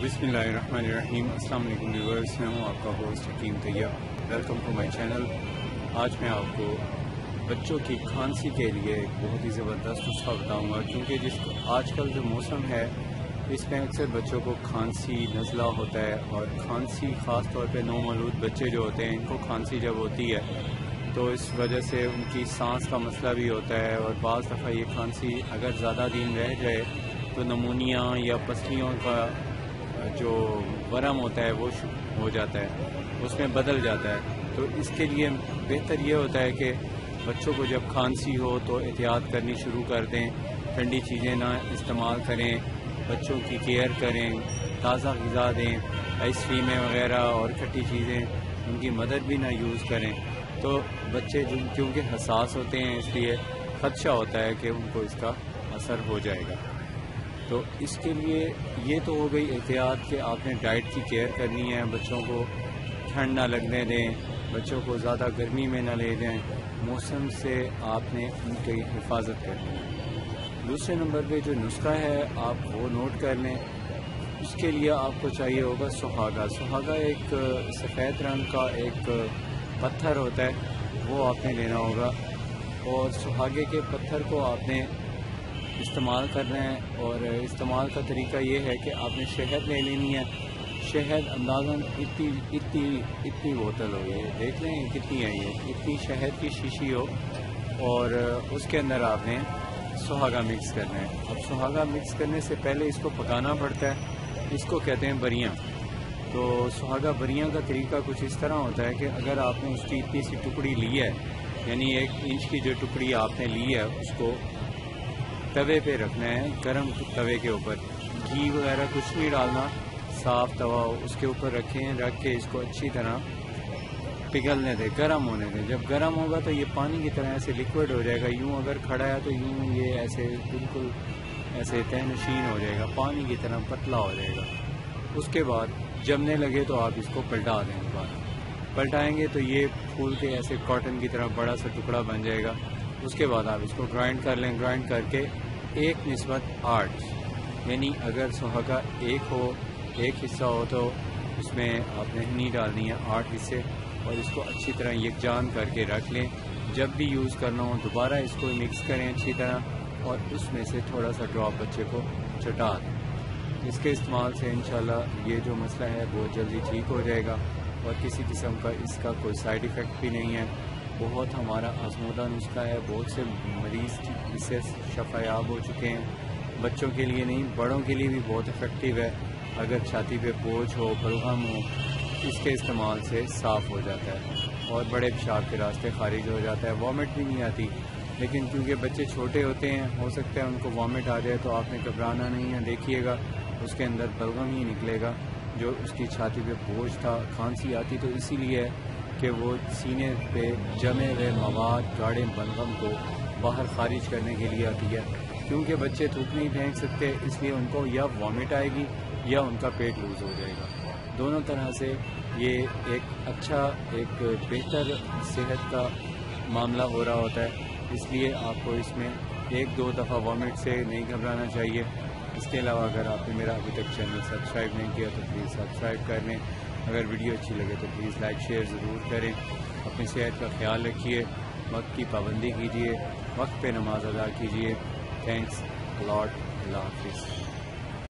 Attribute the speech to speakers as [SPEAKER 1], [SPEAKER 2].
[SPEAKER 1] बिस्मिल्लाहिर्रहमानिर्रहीम। अस्सलाम वालेकुम व्यूअर्स, मैं हूँ आपका host Hakeem Tayyab. Welcome to my channel. आज मैं आपको बच्चों की खांसी के लिए एक बहुत ही ज़बरदस्त नुस्खा बताऊँगा, क्योंकि आजकल जो मौसम है इसमें अक्सर बच्चों को खांसी नज़ला होता है, और खांसी ख़ास तौर पे नौमौलूद बच्चे जो होते हैं इनको खांसी जब होती है तो इस वजह से उनकी सांस का मसला भी होता है, और बाज़ दफ़ा ये खांसी अगर ज़्यादा दिन रह जाए तो नमूनिया या पसलियों का जो वरम होता है वो हो जाता है, उसमें बदल जाता है। तो इसके लिए बेहतर ये होता है कि बच्चों को जब खांसी हो तो एहतियात करनी शुरू कर दें, ठंडी चीज़ें ना इस्तेमाल करें, बच्चों की केयर करें, ताज़ा ग़िज़ा दें, आइसक्रीमें वगैरह और खट्टी चीज़ें उनकी मदद भी ना यूज़ करें। तो बच्चे क्योंकि हसास होते हैं इसलिए ख़दशा होता है कि उनको इसका असर हो जाएगा। तो इसके लिए ये तो हो गई एहतियात कि आपने डाइट की केयर करनी है, बच्चों को ठंड ना लगने दें, बच्चों को ज़्यादा गर्मी में ना ले जाएं, मौसम से आपने उनकी हिफाजत करनी है। दूसरे नंबर पे जो नुस्खा है आप वो नोट कर लें। उसके लिए आपको चाहिए होगा सुहागा। सुहागा एक सफ़ेद रंग का एक पत्थर होता है, वो आपने लेना होगा, और सुहागे के पत्थर को आपने इस्तेमाल करना है। और इस्तेमाल का तरीका ये है कि आपने शहद ले लेनी है। शहद अंदाज़न इतनी बोतल हो, ये देख लें कितनी है, ये इतनी शहद की शीशी हो, और उसके अंदर आपने सुहागा मिक्स करना है। अब सुहागा मिक्स करने से पहले इसको पकाना पड़ता है, इसको कहते हैं बरियाँ। तो सुहागा बरियाँ का तरीका कुछ इस तरह होता है कि अगर आपने उसकी इतनी सी टुकड़ी ली है, यानी 1 इंच की जो टुकड़ी आपने ली है, उसको तवे पे रखना है, गरम तवे के ऊपर, घी वगैरह कुछ नहीं डालना, साफ़ तवा हो उसके ऊपर रख के इसको अच्छी तरह पिघलने दें, गरम होने दें। जब गरम होगा तो ये पानी की तरह ऐसे लिक्विड हो जाएगा। यूँ अगर खड़ा है तो यूँ ये ऐसे बिल्कुल ऐसे तहनशीन हो जाएगा, पानी की तरह पतला हो जाएगा। उसके बाद जमने लगे तो आप इसको पलटा दें। पलटाएंगे तो ये फूल के ऐसे कॉटन की तरह बड़ा सा टुकड़ा बन जाएगा। उसके बाद आप इसको ग्राइंड कर लें। ग्राइंड करके 1:8, यानी अगर सुहागा एक हिस्सा हो तो उसमें आपने हनी डालनी है 8 हिस्से, और इसको अच्छी तरह यकजान करके रख लें। जब भी यूज़ करना हो दोबारा इसको मिक्स करें अच्छी तरह, और उसमें से थोड़ा सा ड्रॉप बच्चे को चटा दें। इसके इस्तेमाल से इंशाल्लाह ये जो मसला है बहुत जल्दी ठीक हो जाएगा, और किसी किस्म का इसका कोई साइड इफ़ेक्ट भी नहीं है। बहुत हमारा आजमूदा नुस्खा है, बहुत से मरीज़ इससे शफायाब हो चुके हैं। बच्चों के लिए नहीं, बड़ों के लिए भी बहुत इफ़ेक्टिव है। अगर छाती पे बोझ हो, बलगम हो, इसके इस्तेमाल से साफ़ हो जाता है, और बड़े पेशाब के रास्ते खारिज हो जाता है। वॉमिट भी नहीं आती, लेकिन क्योंकि बच्चे छोटे होते हैं हो सकता है उनको वॉमिट आ जाए, तो आपने घबराना नहीं है। देखिएगा उसके अंदर बलगम ही निकलेगा। जो उसकी छाती पे बोझ था, खांसी आती तो इसीलिए कि वो सीने पे जमे हुए मवाद गाढ़े बलगम को बाहर खारिज करने के लिए आती है। क्योंकि बच्चे थूक नहीं फेंक सकते, इसलिए उनको या वॉमिट आएगी या उनका पेट लूज़ हो जाएगा। दोनों तरह से ये एक बेहतर सेहत का मामला हो रहा होता है। इसलिए आपको इसमें 1-2 दफ़ा वॉमिट से नहीं घबराना चाहिए। इसके अलावा अगर आपने मेरा अभी तक चैनल सब्सक्राइब नहीं किया तो प्लीज़ सब्सक्राइब कर लें। अगर वीडियो अच्छी लगे तो प्लीज़ लाइक शेयर ज़रूर करें। अपनी सेहत का ख्याल रखिए, वक्त की पाबंदी कीजिए, वक्त पे नमाज अदा कीजिए। Thanks lot. अल्लाह हाफिज़।